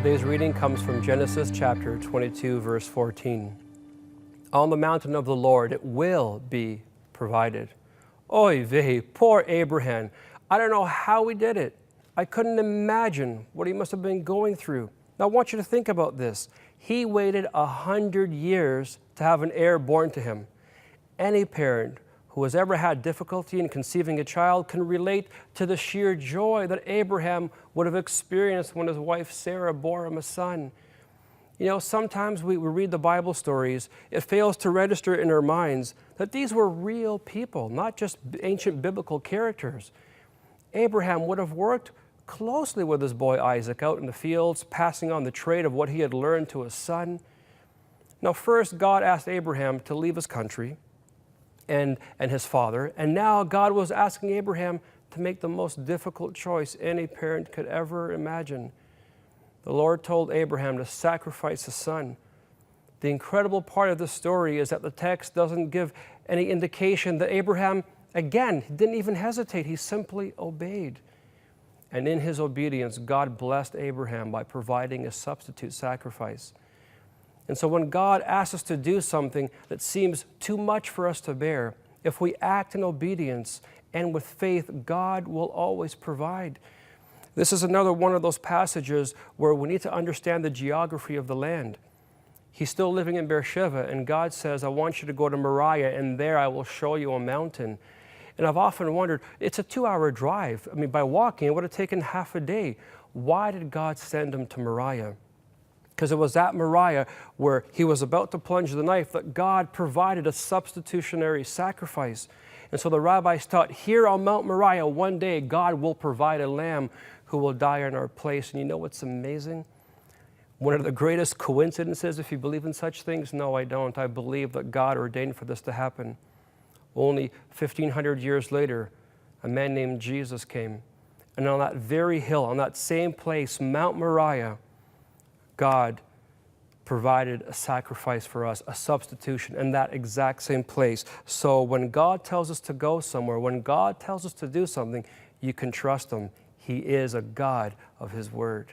Today's reading comes from Genesis chapter 22, verse 14. On the mountain of the Lord it will be provided. Oy vey, poor Abraham. I don't know how he did it. I couldn't imagine what he must have been going through. Now I want you to think about this. He waited 100 years to have an heir born to him. Any parent who has ever had difficulty in conceiving a child can relate to the sheer joy that Abraham would have experienced when his wife Sarah bore him a son. You know, sometimes we read the Bible stories, it fails to register in our minds that these were real people, not just ancient biblical characters. Abraham would have worked closely with his boy Isaac out in the fields, passing on the trade of what he had learned to his son. Now, first, God asked Abraham to leave his country and his father, and now God was asking Abraham to make the most difficult choice any parent could ever imagine. The Lord told Abraham to sacrifice his son. The incredible part of the story is that the text doesn't give any indication that Abraham, again, didn't even hesitate. He simply obeyed. And in his obedience, God blessed Abraham by providing a substitute sacrifice. And so when God asks us to do something that seems too much for us to bear, if we act in obedience and with faith, God will always provide. This is another one of those passages where we need to understand the geography of the land. He's still living in Beersheba, and God says, I want you to go to Moriah, and there I will show you a mountain. And I've often wondered, it's a 2-hour drive. I mean, by walking, it would have taken half a day. Why did God send him to Moriah? Because it was at Moriah where he was about to plunge the knife that God provided a substitutionary sacrifice. And so the rabbis taught, here on Mount Moriah, one day God will provide a lamb who will die in our place. And you know what's amazing? One of the greatest coincidences, if you believe in such things? No, I don't. I believe that God ordained for this to happen. Only 1,500 years later, a man named Jesus came. And on that very hill, on that same place, Mount Moriah, God provided a sacrifice for us, a substitution in that exact same place. So when God tells us to go somewhere, when God tells us to do something, you can trust him. He is a God of his word.